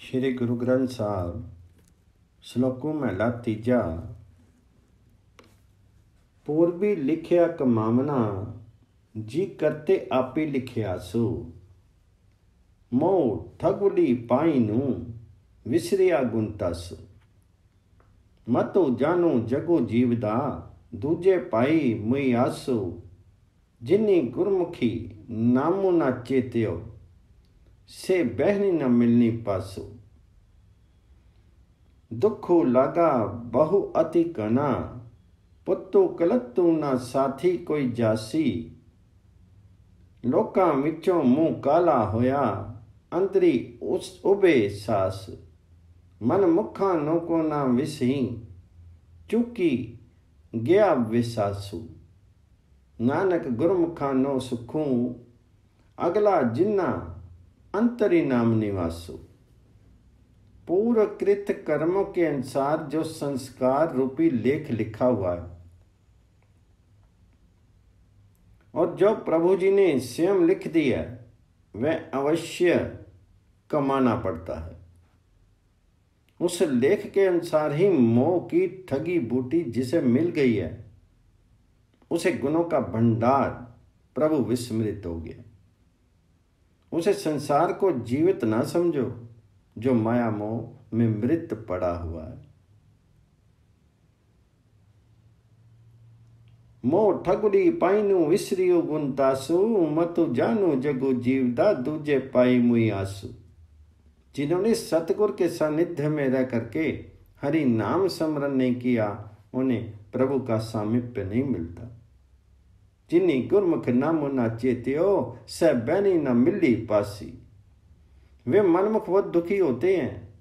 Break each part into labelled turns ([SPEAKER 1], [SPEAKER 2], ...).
[SPEAKER 1] श्री गुरु ग्रंथ साहब श्लोकों महला तीजा। पूर्वी लिखिया कमावना, जी करते आपी लिखिया सो। मोह ठगुली पाई नू, विसरिया गुणतस। मतो जानो जगो जीवदा, दूजे पाई मुई आसो। जिन्नी गुरमुखी नामो ना चेत्यो, से बहनी न मिलनी पासो। दुखो लागा बहु अति कना, पुत्तो कलत्तू ना साथी कोई जासी। लोकां विचों मुंह काला होया, अंदरी उस उबे सास। मन मुखा नोको ना विसी, चुकी गया विसासु। नानक गुरमुखा नो सुखूं, अगला जिन्ना अंतरी नाम निवासु। पूर्व कृत कर्मों के अनुसार जो संस्कार रूपी लेख लिखा हुआ है और जो प्रभु जी ने स्वयं लिख दिया वह अवश्य कमाना पड़ता है। उस लेख के अनुसार ही मोह की ठगी बूटी जिसे मिल गई है, उसे गुणों का भंडार प्रभु विस्मृत हो गया। उसे संसार को जीवित ना समझो जो माया मोह में मृत पड़ा हुआ है। मोह ठगुली पाइनु विसरियो गुणतासु। मतु जानु जगु जीवदा, दूजे पाई मुई आसु। जिन्होंने सतगुर के सानिध्य में रह करके हरि नाम स्मरण नहीं किया, उन्हें प्रभु का सामीप्य नहीं मिलता। जिन्नी गुरमुख नामो ना चेत्यो, सह बहनी न मिली पासी। वे मनमुख बहुत दुखी होते हैं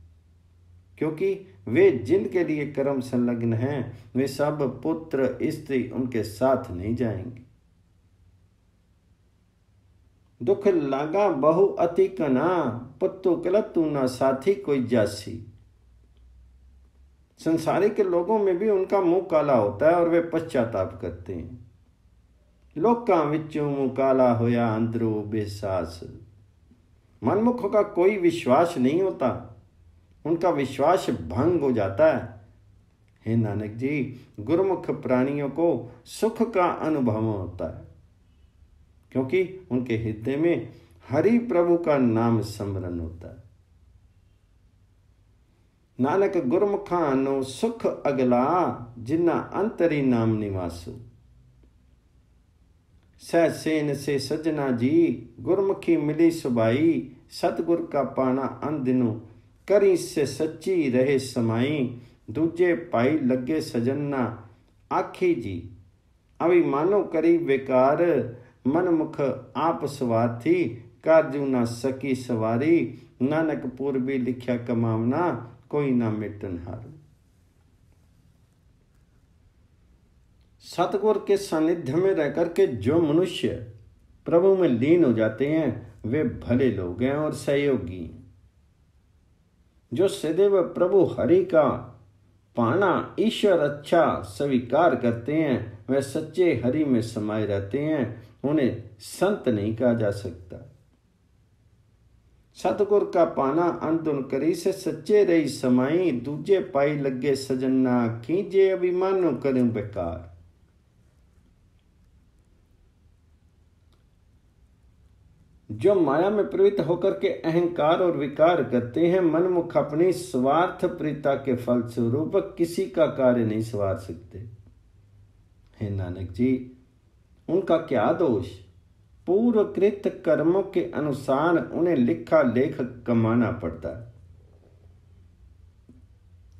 [SPEAKER 1] क्योंकि वे जिनके लिए कर्म संलग्न हैं वे सब पुत्र स्त्री उनके साथ नहीं जाएंगे। दुख लागा बहु अति कना, पुत्तु कलत्तू ना साथी कोई जासी। संसारिक लोगों में भी उनका मुंह काला होता है और वे पश्चाताप करते हैं। लोकां विचों मुंह काला होया, अंदरो बेसास। मनमुखों का कोई विश्वास नहीं होता, उनका विश्वास भंग हो जाता है। हे नानक जी, गुरुमुख प्राणियों को सुख का अनुभव होता है क्योंकि उनके हृदय में हरि प्रभु का नाम स्मरण होता है। नानक गुरमुखा नो सुख अगला, जिन्ना अंतरी नाम निवासु। सहसेन से सजना जी, गुरमुखी मिली सुबाई। सतगुर का पाना अन दिनों, करी से सच्ची रहे समाई। दूजे पाई लगे सजन्ना, आखी जी अभिमानो करी बेकार। मनमुख आप स्वार्थी, कारजू ना सकी सवारी। नानक पूर्वी लिखया कमावना, कोई ना मिटन हारू। सतगुर के सानिध्य में रहकर के जो मनुष्य प्रभु में लीन हो जाते हैं वे भले लोग हैं और सहयोगी। जो सदैव प्रभु हरि का पाना ईश्वर अच्छा स्वीकार करते हैं वे सच्चे हरि में समाये रहते हैं। उन्हें संत नहीं कहा जा सकता। सतगुर का पाना अंतुन करी से सच्चे रही समाई। दूजे पाई लगे सजन्ना, कीजे अभिमानो करूं बेकार। जो माया में प्रवृत्त होकर के अहंकार और विकार करते हैं, मनमुख अपनी स्वार्थ प्रीता के फलस्वरूप किसी का कार्य नहीं संवार सकते। हे नानक जी, उनका क्या दोष? पूर्वकृत कर्मों के अनुसार उन्हें लिखा लेख कमाना पड़ता है।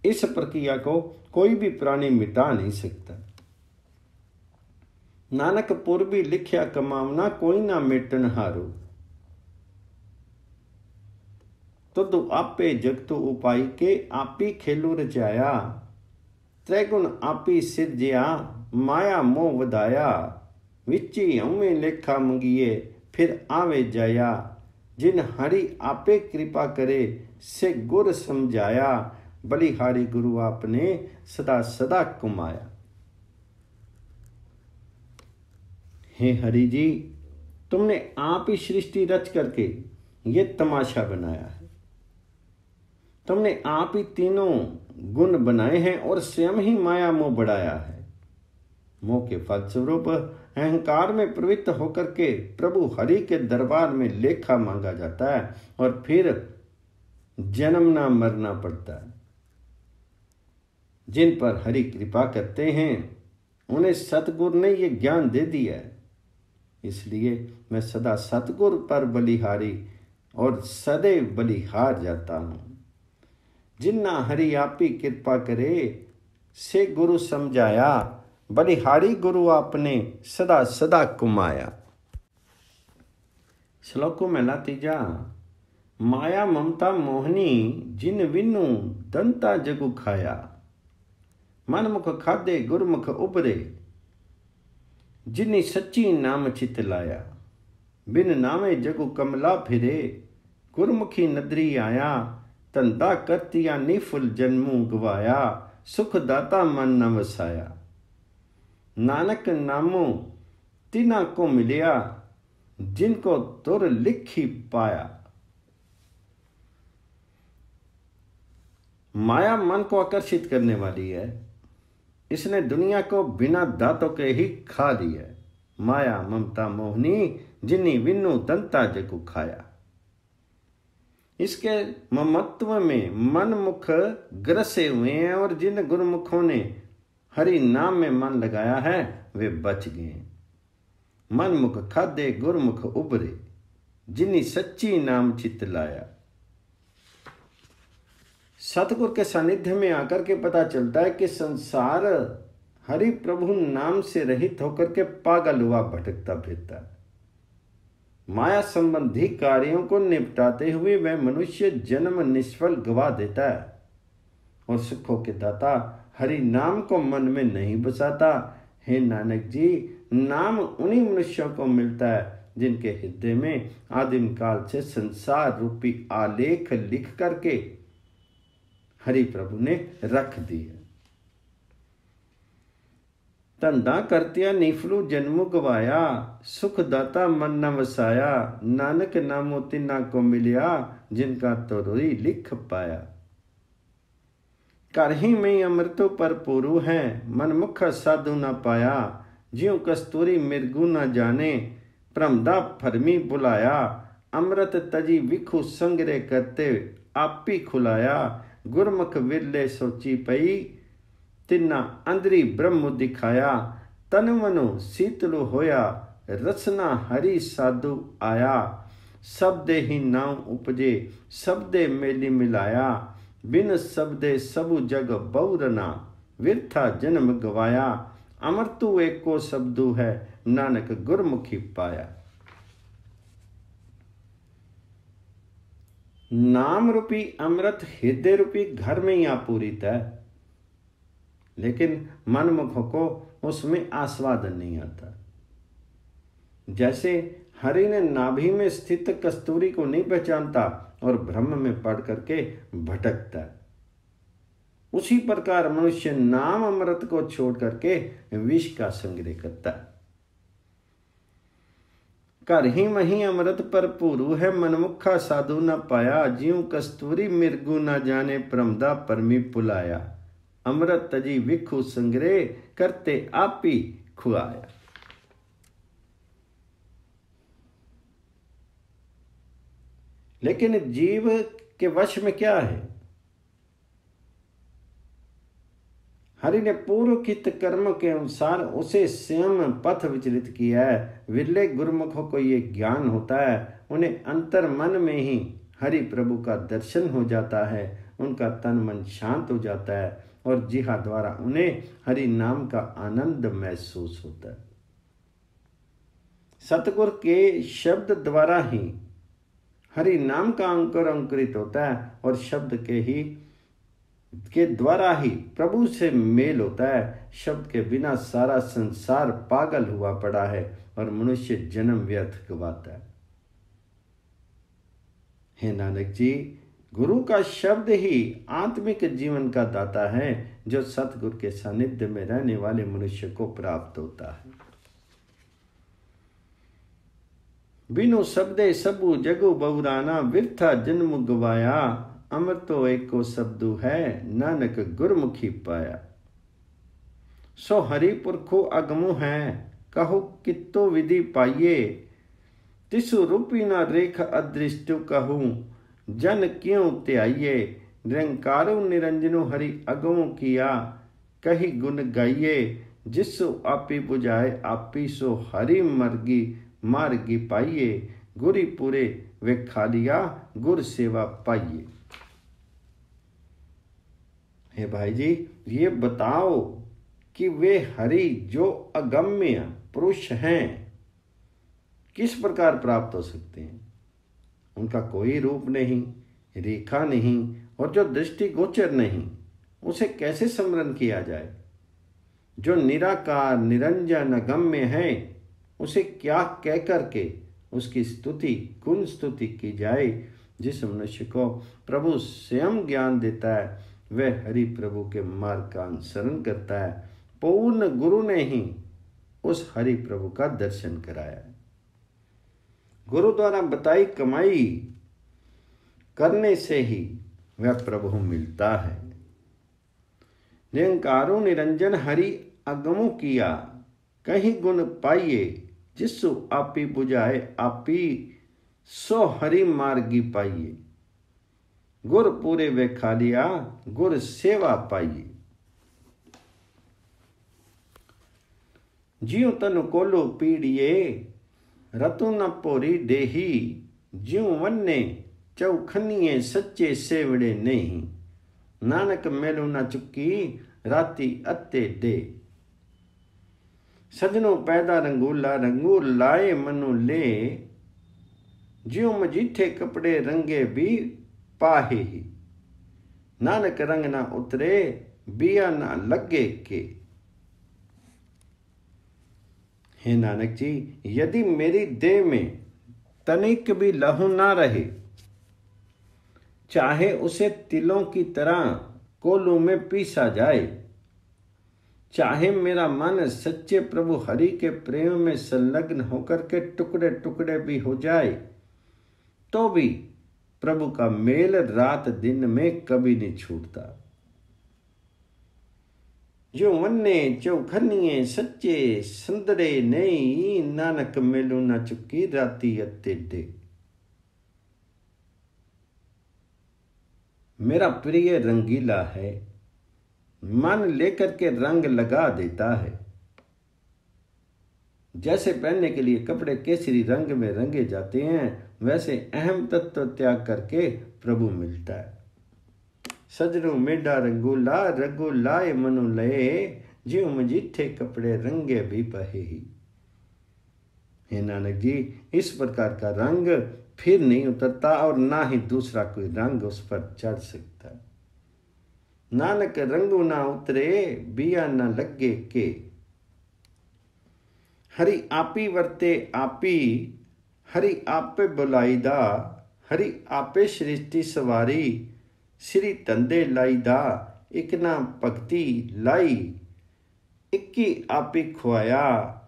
[SPEAKER 1] इस प्रक्रिया को कोई भी प्राणी मिटा नहीं सकता। नानक पूर्वी लिखया कमावना, कोई ना मिटन हारो। तुदु आपे जगतु उपाय के, आपी खेलू रचाया। त्रैगुण आपी सिरजिया, माया मोह वधाया। विची हमें लेखा मंगिए, फिर आवे जाया। जिन हरि आपे कृपा करे, से गुर समझाया। बलिहारी गुरु आपने सदा सदा कुमाया। हे हरि जी, तुमने आप ही सृष्टि रच करके ये तमाशा बनाया है। तुमने आप ही तीनों गुण बनाए हैं और स्वयं ही माया मोह बढ़ाया है। मोह के फलस्वरूप अहंकार में प्रवृत्त होकर के प्रभु हरि के दरबार में लेखा मांगा जाता है और फिर जन्मना मरना पड़ता है। जिन पर हरि कृपा करते हैं उन्हें सतगुरु ने ये ज्ञान दे दिया है। इसलिए मैं सदा सतगुरु पर बलिहारी और सदैव बलिहार जाता हूं। जिन्ना हरि आपी कृपा करे से गुरु समझाया, बलिहारी गुरु आपने सदा सदा कुमाया। श्लोकों में तीजा, माया ममता मोहनी जिन विनु दंता जगु खाया, मनमुख खादे गुरमुख उबरे जिन्नी सच्ची नाम चित लाया। बिन नामे जगु कमला फिरे गुरमुखी नदरी आया, धंधा करतिया निफुल जन्मू गवाया, सुख दाता मन न वसाया। नानक नामो तिना को मिलिया जिनको तुर लिखी पाया। माया मन को आकर्षित करने वाली है। इसने दुनिया को बिना दांतों के ही खा लिया है। माया ममता मोहनी जिन्नी विनु दंता जगु खाया। इसके ममत्व में मन मुख ग्रसे हुए हैं और जिन गुरुमुखों ने हरि नाम में मन लगाया है वे बच गए। मन मुख खादे गुरमुख उबरे जिन्नी सच्ची नाम चित लाया। सतगुरु के सानिध्य में आकर के पता चलता है कि संसार हरि प्रभु नाम से रहित होकर के पागल हुआ भटकता फिरता है। माया संबंधी कार्यों को निपटाते हुए वह मनुष्य जन्म निष्फल गवा देता है और सुखों के दाता हरि नाम को मन में नहीं बसाता। हे नानक जी, नाम उन्हीं मनुष्यों को मिलता है जिनके हृदय में आदिम काल से संसार रूपी आलेख लिख करके हरि प्रभु ने रख दिया। धंधा करतिया निफलू जन्मु गवाया, सुख दाता मन न वसाया। नानक नामो तिना को मिलिया जिनका तो रोई लिख पाया। कर ही में अमृतो पर पूरु है, मनमुख साधु न पाया। ज्यों कस्तूरी मिर्गू न जाने, प्रमदा फरमी बुलाया। अमृत तजी विखु संग्रह करते, आपी खुलाया। गुरमुख विरले सोची पई, तिन्ना अंदरी ब्रह्म दिखाया। तन मनो शीतलु होया, रसना हरि साधु आया। शब्दे ही नाम उपजे, शब्दे मेली मिलाया। बिन शब्दे सबु जग बहुरना, विरथा जन्म गवाया। अमृतु एको शब्दु है, नानक गुरमुखी पाया। नाम रूपी अमृत हृदय रूपी घर में ही आपूरित है, लेकिन मनमुखों को उसमें आस्वादन नहीं आता। जैसे हरि ने नाभि में स्थित कस्तूरी को नहीं पहचानता और भ्रम में पड़ करके भटकता है, उसी प्रकार मनुष्य नाम अमृत को छोड़ करके विष का संग्रह करता है। कर ही मही अमृत पर पूरु है, मनमुखा साधु न पाया। ज्यों कस्तूरी मिर्गू न जाने, प्रमदा परमी पुलाया। अमृत तजी विखु संग्रह करते आपी खुआया। लेकिन जीव के वश में क्या है? हरि ने पूर्व कित कर्म के अनुसार उसे स्वयं पथ विचलित किया है। विरले गुरुमुखों को ये ज्ञान होता है, उन्हें अंतर मन में ही हरि प्रभु का दर्शन हो जाता है, उनका तन मन शांत हो जाता है और जिहा द्वारा उन्हें हरि नाम का आनंद महसूस होता है। सतगुरु के शब्द द्वारा ही हरि नाम का अंकुर अंकुरित होता है और शब्द के द्वारा ही प्रभु से मेल होता है। शब्द के बिना सारा संसार पागल हुआ पड़ा है और मनुष्य जन्म व्यर्थ गवाता है। हे नानक जी, गुरु का शब्द ही आत्मिक जीवन का दाता है, जो सतगुरु के सानिध्य में रहने वाले मनुष्य को प्राप्त होता है। बिनु शब्दे सबु जगु बहुराना, विरथा जन्म गवाया। अमृतो एको शब्दु है, नानक गुरमुखी पाया। सो हरि पुरखो अगमु है, कहो कितो विधि पाइये। तिसु रूपी न रेख अदृष्टु कहूँ, जन क्यों त्याइये। निरंकारो निरंजनो हरि अगमु किया, कही गुण गाइये। जिसु आपी बुझाए आपी, सो हरि मर्गी मार्गी पाइये। गुरी पूरे वे खालिया, गुर सेवा पाइये। हे भाई जी, ये बताओ कि वे हरि जो अगम्य पुरुष हैं किस प्रकार प्राप्त हो सकते हैं। उनका कोई रूप नहीं, रेखा नहीं, और जो दृष्टि गोचर नहीं, उसे कैसे स्मरण किया जाए। जो निराकार निरंजन अगम्य है, उसे क्या कह करके उसकी स्तुति गुण स्तुति की जाए। जिस मनुष्य को प्रभु स्वयं ज्ञान देता है, वह हरि प्रभु के मार्ग का अनुसरण करता है। पूर्ण गुरु ने ही उस हरि प्रभु का दर्शन कराया। गुरु द्वारा बताई कमाई करने से ही वह प्रभु मिलता है। निरंकारो निरंजन हरि अगमु किया, कहीं गुण पाइये। जिसु आपी बुझाए आपी, सो हरि मार्गी पाइये। गुर पूरे वे खालिया, गुर सेवा पाइये। जियो तनु कोलो पीड़िए, रतु न पोरी देही। ज्यों वन्ने चौखनिए, सच्चे सेवड़े नहीं। नानक मेलू न चुकी, राती अत्ते दे। सजनो पैदा रंगूला, रंगूल लाए मनु ले। ज्यों मजीठे कपड़े रंगे भी पाहे ही। नानक रंग ना उतरे, बिया ना लगे के। हे नानक जी, यदि मेरी देह में तनिक भी लहू ना रहे, चाहे उसे तिलों की तरह कोलू में पीसा जाए, चाहे मेरा मन सच्चे प्रभु हरि के प्रेम में संलग्न होकर के टुकड़े टुकड़े भी हो जाए, तो भी प्रभु का मेल रात दिन में कभी नहीं छूटता। जो वन्ने चौखनिए, सच्चे संदड़े नहीं। नानक मेलू न चुकी, राती अत्ते दे। मेरा प्रिय रंगीला है, मन लेकर के रंग लगा देता है। जैसे पहनने के लिए कपड़े केसरी रंग में रंगे जाते हैं, वैसे अहम तत्व त्याग करके प्रभु मिलता है। सजरू मेडा रंगूला, रंगूलाए मनु लए। ज्यों मजीठे कपड़े रंगे भी पहे ही। हे नानक जी, इस प्रकार का रंग फिर नहीं उतरता और ना ही दूसरा कोई रंग उस पर चढ़ सकता। नानक रंगू ना उतरे, बिया ना लगे के। हरि आपी वर्ते आपी, हरि आपे बुलाईदा। हरि आपे सृष्टि सवारी, श्री तंदे लाईदा। इक ना भगती लाई, इक्की आपी खुआया।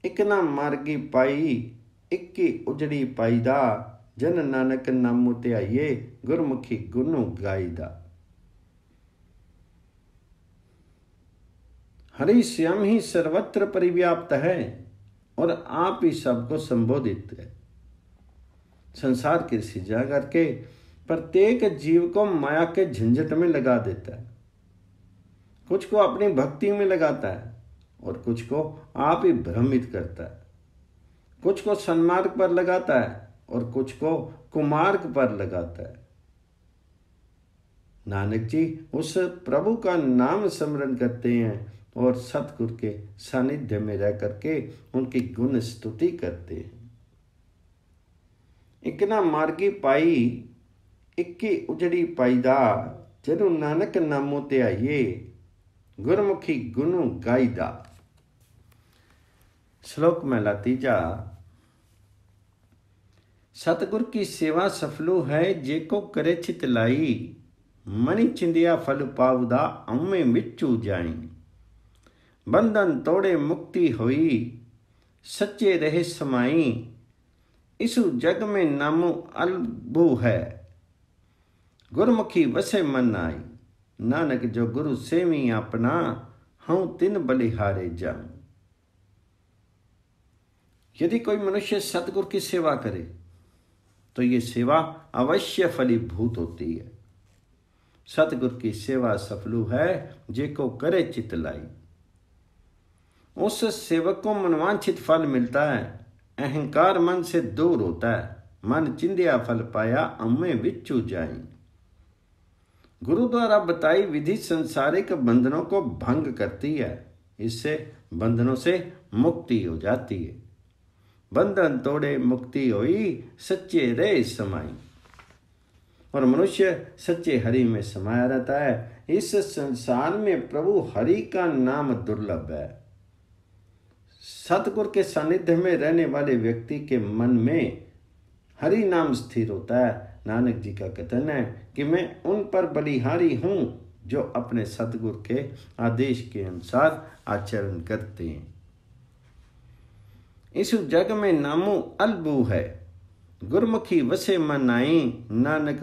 [SPEAKER 1] इक ना मार्गी पाई, इक्की उजड़ी पाईदा। जन नानक नामु ध्याइये, गुरमुखी गुनु गाईदा। हरि स्वयं ही सर्वत्र परिव्याप्त है और आप ही सबको संबोधित है। संसार की सृजा करके प्रत्येक जीव को माया के झंझट में लगा देता है। कुछ को अपनी भक्ति में लगाता है और कुछ को आप ही भ्रमित करता है। कुछ को सन्मार्ग पर लगाता है और कुछ को कुमार्ग पर लगाता है। नानक जी उस प्रभु का नाम स्मरण करते हैं और सतगुरु के सानिध्य में रह करके उनकी गुण स्तुति करते हैं। इकना मार्गी पाई, इक्की उजड़ी पाईदा। जनु नानक नामो ध्याइये, गुरमुखी गुनु गाईदा। श्लोक महला तीजा। सतगुर की सेवा सफलू है, जेको करे चित लाई। मणि चिंदिया फल पावदा, अम्मे मिच्चू जाई। बंधन तोड़े मुक्ति होई, सच्चे रहे समाई। इसु जग में नामो अलबू है, गुरमुखी वसे मन आई, नानक जो गुरु सेवी अपना, हूँ तिन बलिहारे जाऊं। यदि कोई मनुष्य सतगुरु की सेवा करे तो ये सेवा अवश्य फलीभूत होती है। सतगुरु की सेवा सफलू है जेको करे चित लाई। उस सेवक को मनवांछित फल मिलता है, अहंकार मन से दूर होता है, मन चिंदिया फल पाया अम्मे विचू जाई। गुरु द्वारा बताई विधि संसारिक बंधनों को भंग करती है, इससे बंधनों से मुक्ति हो जाती है। बंधन तोड़े मुक्ति होई, सच्चे रे समाई। और मनुष्य सच्चे हरि में समाया रहता है। इस संसार में प्रभु हरि का नाम दुर्लभ है। सतगुरु के सानिध्य में रहने वाले व्यक्ति के मन में हरि नाम स्थिर होता है। नानक जी का कथन है कि मैं उन पर बलिहारी हूं जो अपने सतगुरु के आदेश के अनुसार आचरण करते हैं। इस जग में नामो अलबू है, गुरमुखी वसे मन आई, नानक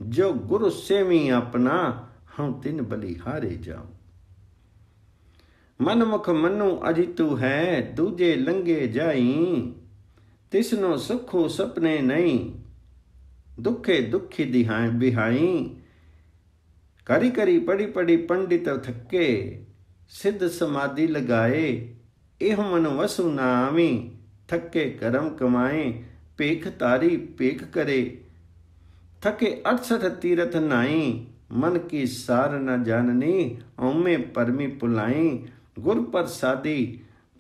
[SPEAKER 1] जो गुरु सेवी अपना, हम तिन बलिहारे जाऊं। मनमुख मनु अजितु है, दूजे लंगे जाई, तिसनो सुखो सपने नहीं, दुखे दुखी दिहाई बिहाई। करी करी पड़ी पड़ी पंडित थके, सिद्ध समाधि लगाए, एह मन वसु न आवी, थके करम कमाए, पेख तारी पेख करे, थके 68 तीरथ नाई, मन की सार न जाननी, औमे परमी पुलाई। गुर प्रसादी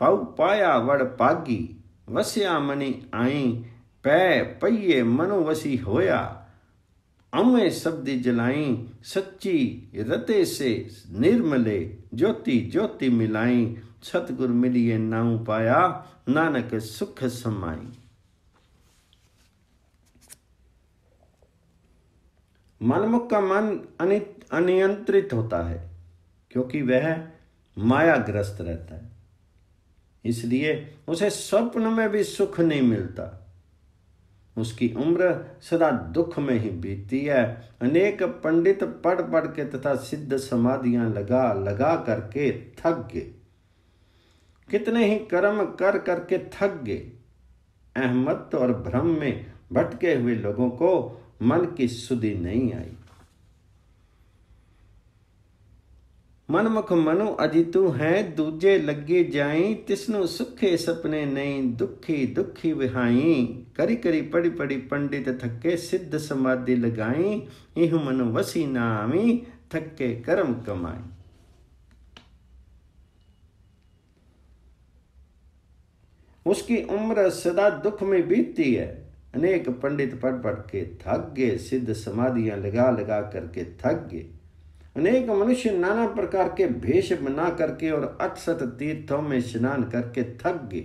[SPEAKER 1] पाऊ पाया वड़ पागी, वस्या मनी आई, पै पइये मनो वसी होया, अम्मे शब्दी जलाई। सच्ची रते से निर्मले, ज्योति ज्योति मिलाई, सतगुर मिलिए नाऊ पाया, नानक सुख समाई। मनमुख का मन अनियंत्रित होता है क्योंकि वह मायाग्रस्त रहता है, इसलिए उसे स्वप्न में भी सुख नहीं मिलता। उसकी उम्र सदा दुख में ही बीतती है। अनेक पंडित पढ़ पढ़ के तथा सिद्ध समाधियां लगा लगा करके थक गए, कितने ही कर्म कर करके थक गए। अहमत और भ्रम में भटके हुए लोगों को मन की सुधि नहीं आई। मनमुख मनु अजितु हैं, दूजे लगे जाई, तिसनु सुखे सपने नहीं, दुखी दुखी विहाई। करी करी पड़ी पड़ी पंडित थके, सिद्ध समाधि लगाई, इह मन वसी ना आवी, थके कर्म कमाई। उसकी उम्र सदा दुख में बीतती है। अनेक पंडित पढ़ पढ़ के थक गए, सिद्ध समाधियां लगा लगा करके थक गए। अनेक मनुष्य नाना प्रकार के भेष बना करके और 68 तीर्थों में स्नान करके थक गए,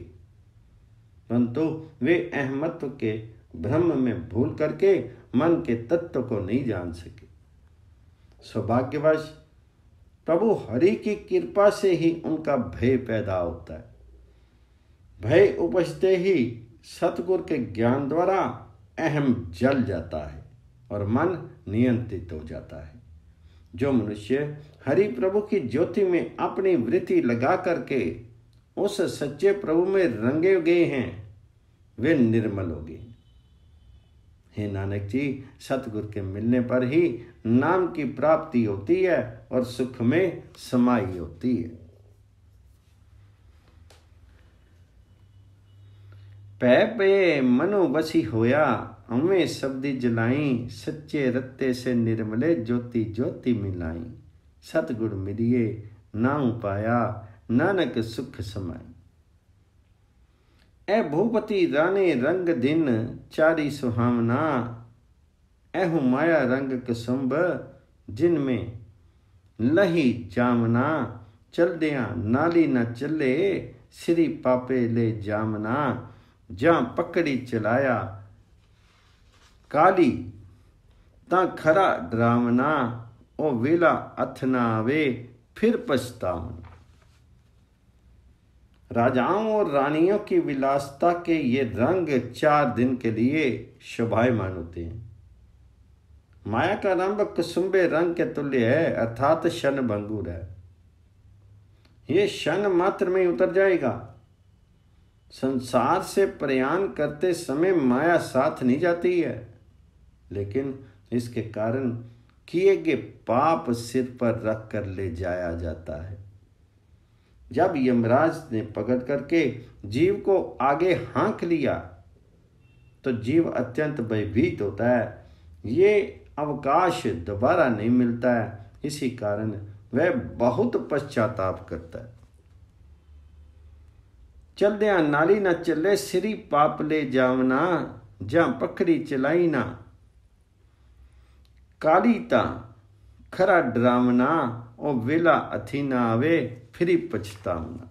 [SPEAKER 1] परंतु वे अहमत्व के भ्रम में भूल करके मन के तत्व को नहीं जान सके। सौभाग्यवश प्रभु हरि की कृपा से ही उनका भय पैदा होता है। भय उपजते ही सतगुरु के ज्ञान द्वारा अहम जल जाता है और मन नियंत्रित हो जाता है। जो मनुष्य हरि प्रभु की ज्योति में अपनी वृत्ति लगा करके उस सच्चे प्रभु में रंगे गए हैं, वे निर्मल हो गए। हे नानक जी, सतगुरु के मिलने पर ही नाम की प्राप्ति होती है और सुख में समाई होती है। पै पे मनो बसी होया, हमें शब्दी जलाई, सच्चे रत्ते से निर्मले, ज्योति ज्योति मिलाई। सतगुरु मिलिए नाऊ पाया, नानक सुख समाई। ए भूपति राने रंग दिन, चारी सुहावना, एहु माया रंग कसुंभ, जिनमें लही जामना। चलदिया नाली न चले, श्री पापे ले जामना। जहाँ पकड़ी चलाया काली, ता खरा डरावना। ओ वेला अथ न आवे, फिर पछतावना। राजाओं और रानियों की विलासता के ये रंग 4 दिन के लिए शोभायमान होते हैं। माया का रंग कुसुम्बे रंग के तुल्य है, अर्थात क्षण भंगुर है। ये क्षण मात्र में उतर जाएगा। संसार से प्रयाण करते समय माया साथ नहीं जाती है, लेकिन इसके कारण किए गए पाप सिर पर रख कर ले जाया जाता है। जब यमराज ने पकड़ करके जीव को आगे हाँक लिया तो जीव अत्यंत भयभीत होता है। ये अवकाश दोबारा नहीं मिलता है, इसी कारण वह बहुत पश्चाताप करता है। चलदिया नाली ना चले, सिरी पाप ले जावना, जहां पकड़ी चलाई ना, काली ता खरा डरावना, ओ वेला अथी ना आवे, फिरी पछतावना।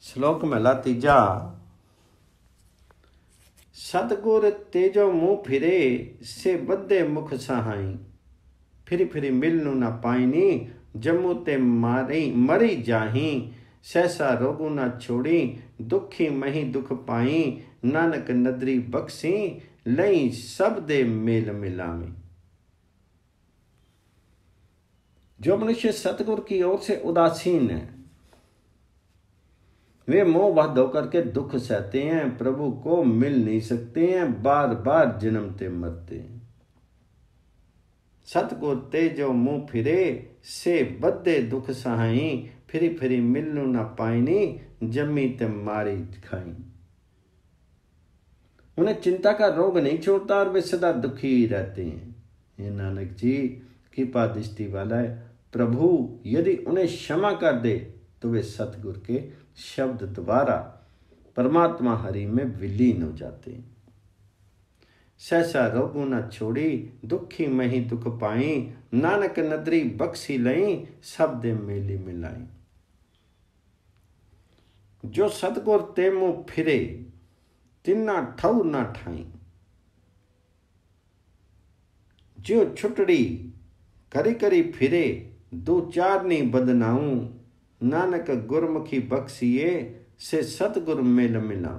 [SPEAKER 1] श्लोक महला तीजा। सतगुर तेजो मुँह फिरे, से बद्दे मुख सहाई, फिरी फिरी मिलनु ना पाइनी, जम्मू ते मारी मरी जाही, सहसा रोगु ना छोड़ी, दुखी मही दुख पाई, नानक नदरी बख्शी, लई सब दे मेल मिलामी। जो मनुष्य सतगुर की ओर से उदासीन है, वे मोह बद्ध होकर के दुख सहते हैं, प्रभु को मिल नहीं सकते हैं, बार बार जन्मते मरते हैं। सतगुर तेजो मुँह फिरे, से बद्दे दुख सहाई, फिरी फिरी मिलनु न पाइनी, जम्मी ते मारी खाई। उन्हें चिंता का रोग नहीं छोड़ता और वे सदा दुखी ही रहते हैं। ये नानक जी कृपा दृष्टि वाला है, प्रभु यदि उन्हें क्षमा कर दे तो वे सतगुर के शब्द द्वारा परमात्मा हरि में विलीन हो जाते हैं। सहसा रोगु न छोड़ी, दुखी मही दुख पाई, नानक नदरी बख्शी लई, सब दे मेली मिलाई। जो सतगुर ते मुँह फिरे, तिन्ना ठौर ना ठाई, जो छुटड़ी करी करी फिरे, दो चार नी बदनाऊं, नानक गुरमुखी बख्शिए, से सतगुर मेल मिला।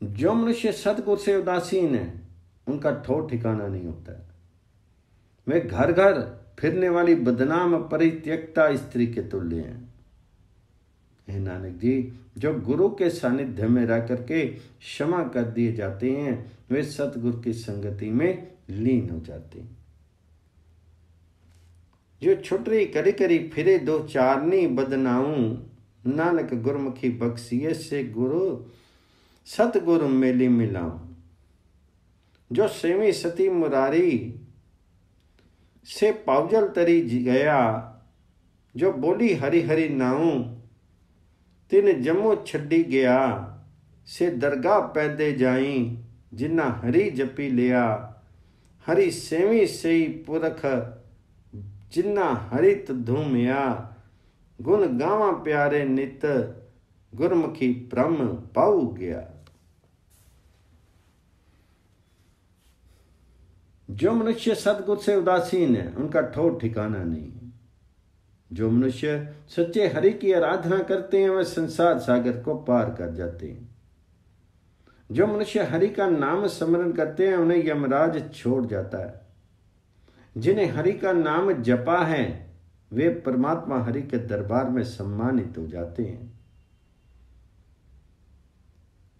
[SPEAKER 1] जो मनुष्य सतगुर से उदासीन है, उनका ठौर ठिकाना नहीं होता है। वे घर घर फिरने वाली बदनाम परित्यक्ता स्त्री के तुल्य हैं। हे नानक जी, जो गुरु के सानिध्य में रह करके क्षमा कर दिए जाते हैं, वे सतगुरु की संगति में लीन हो जाते हैं। जो छुटरी करी करी फिरे, दो चारनी बदनाऊं, नानक गुरमुखी बख्शिए, से गुरु सतगुरु मेली मिलाऊं। जो सेवी सती मुरारी, से पावजल तरी गया, जो बोली हरि हरि नाऊं, तिन जम्मू छड्डी गया, से दरगाह पैदे जाई, जिन्ना हरि जपी लिया, हरि सेवी सई पुरख, जिन्ना हरित धूमिया, गुण गावा प्यारे नित, गुरमुखी ब्रह्म पाऊ गया। जो मनुष्य सतगुर से उदासीन है, उनका ठौर ठिकाना नहीं। जो मनुष्य सच्चे हरि की आराधना करते हैं, वह संसार सागर को पार कर जाते हैं। जो मनुष्य हरि का नाम स्मरण करते हैं, उन्हें यमराज छोड़ जाता है। जिन्हें हरि का नाम जपा है, वे परमात्मा हरि के दरबार में सम्मानित हो जाते हैं।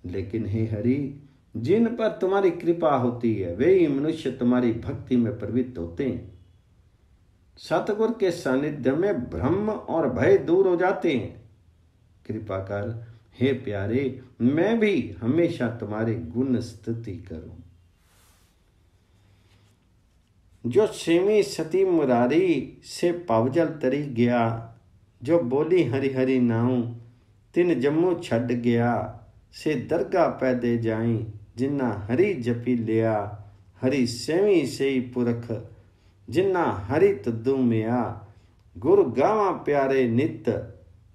[SPEAKER 1] लेकिन हे हरि, जिन पर तुम्हारी कृपा होती है, वे ही मनुष्य तुम्हारी भक्ति में प्रवृत्त होते हैं। सतगुर के सानिध्य में भ्रम और भय दूर हो जाते हैं। कृपा कर हे प्यारे, मैं भी हमेशा तुम्हारी गुण स्तुति करूं। जो सेवी सती मुरारी, से पावजल तरी गया, जो बोली हरि हरि नाऊं, तिन जम्मू छड़ गया, से दरगाह पैदे जाई, जिन्ना हरि जपी लिया, हरि सेवी सई पुरख, जिन्ना हरित दूमिया, गुर गावा प्यारे नित,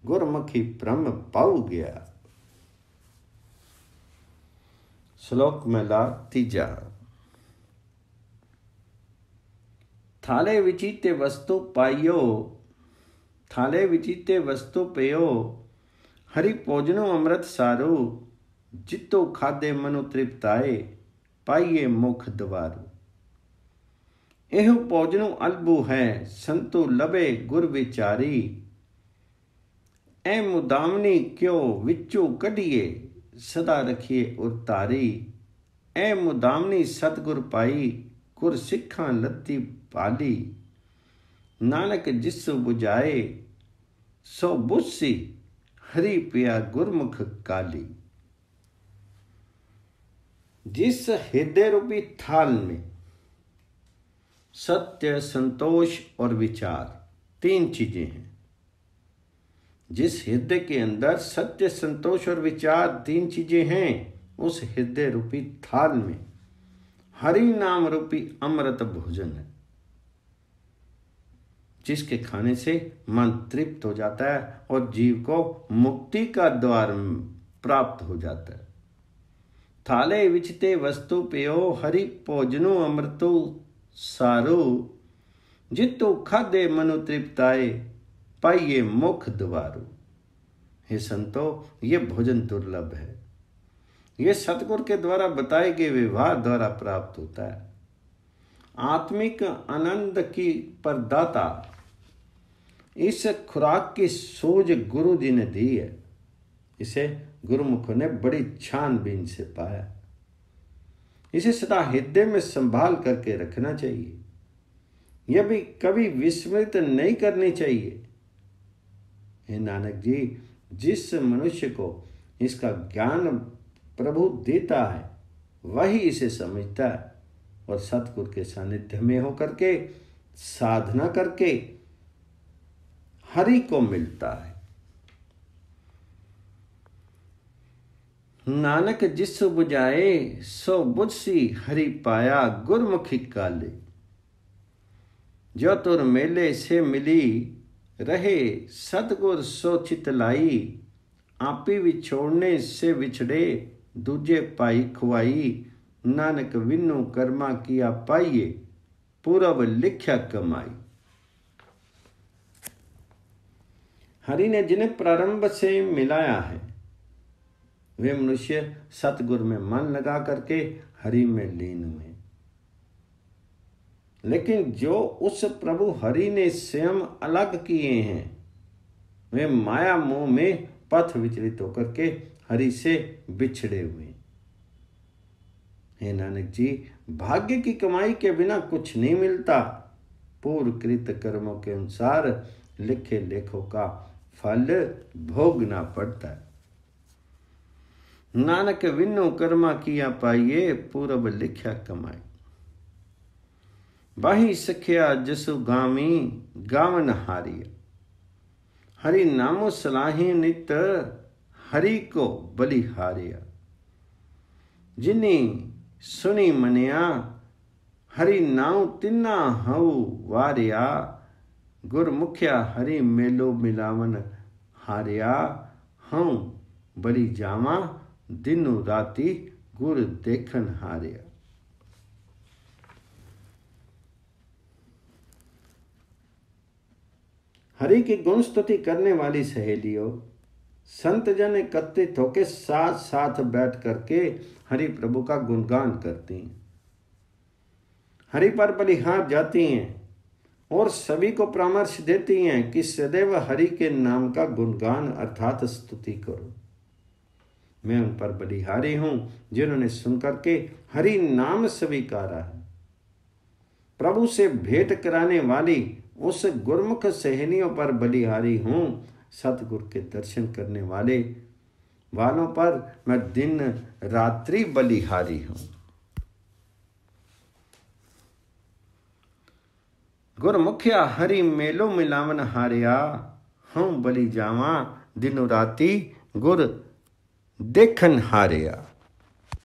[SPEAKER 1] गुरमुखी ब्रह्म पाऊ गया। श्लोक महला तीजा। थाले विचिते वस्तु पाइयो, थाले विचिते वस्तु पेयो, हरि भोजनो अमृत सारो, जितो खादे मनु तृप्ताए, पाइए मुख द्वारू। एहो भोजनु अलबू है संतु लबे गुर विचारी। ए मुदामनी क्यों विचू कढिए सदा रखिए उतारी। ए मुदामनी सतगुर पाई गुर सिखा लत्ती पाली। नानक जिस बुझाए सो बुझसी हरि पिया गुरमुख काली। जिस हृदय रूपी थाल में सत्य, संतोष और विचार तीन चीजें हैं, जिस हृदय के अंदर सत्य, संतोष और विचार तीन चीजें हैं, उस हृदय रूपी थाल में हरि नाम रूपी अमृत भोजन है, जिसके खाने से मन तृप्त हो जाता है और जीव को मुक्ति का द्वार प्राप्त हो जाता है। थाले विचते वस्तु पियो हरि भोजनु अमृतो सारो। जितु खादे मनु तृप्ताए पाइए मुख द्वारो। हे संतो, ये भोजन दुर्लभ है, ये सतगुर के द्वारा बताए गए व्यवहार द्वारा प्राप्त होता है। आत्मिक आनंद की प्रदाता इस खुराक की सूझ गुरु जी ने दी है। इसे गुरुमुखों ने बड़ी छानबीन से पाया। इसे सदा हृदय में संभाल करके रखना चाहिए, यह भी कभी विस्मृत नहीं करनी चाहिए। हे नानक जी, जिस मनुष्य को इसका ज्ञान प्रभु देता है वही इसे समझता है और सतगुरु के सानिध्य में होकर के साधना करके हरि को मिलता है। नानक जिस बुझाए सो बुझसी हरि पाया गुरमुखी काले। जो तुर मेले से मिली रहे सतगुर सो चितलाई। आपी विछोड़ने से विछड़े दूजे पाई खुआई। नानक विनु कर्मा किया पाइए पूरब लिख्या कमाई। हरि ने जिन्हें प्रारंभ से मिलाया है वे मनुष्य सतगुर में मन लगा करके हरि में लीन हुए। लेकिन जो उस प्रभु हरि ने स्वयं अलग किए हैं वे माया मोह में पथ विचलित होकर के हरि से बिछड़े हुए। हे नानक जी, भाग्य की कमाई के बिना कुछ नहीं मिलता। पूर्वकृत कर्मों के अनुसार लिखे लेखों का फल भोगना पड़ता है। नानक विनु कर्मा किया पाइए पूरब लिख्या कमाई। बाही सखिया जसु गामी गावन हारिया। हरि नामो सलाही नित हरि को बलि हारिया। जिन्हें सुनी मनिया हरि नाउ तिन्ना हऊ वारिया। गुरमुखिया हरि मेलो मिलावन हारिया। हूँ बलि जावा दिनु राती गुर देखन हारिया। हरि की गुण स्तुति करने वाली सहेलियों, संत जन एकत्रित होकर साथ साथ बैठ करके हरि प्रभु का गुणगान करती हैं, हरि पर बलिहार जाती हैं और सभी को परामर्श देती हैं कि सदैव हरि के नाम का गुणगान अर्थात स्तुति करो। मैं उन पर बलिहारी हूं जिन्होंने सुनकर के हरि नाम स्वीकारा है। प्रभु से भेंट कराने वाली उस गुरमुख सहेलियों पर बलिहारी हूं। सतगुरु के दर्शन करने वालों पर मैं दिन रात्रि बलिहारी हूं। गुरमुखिया हरि मेलो मिलावन हारिया। हूँ बलि जावा दिनो राती गुर देखन हारिया।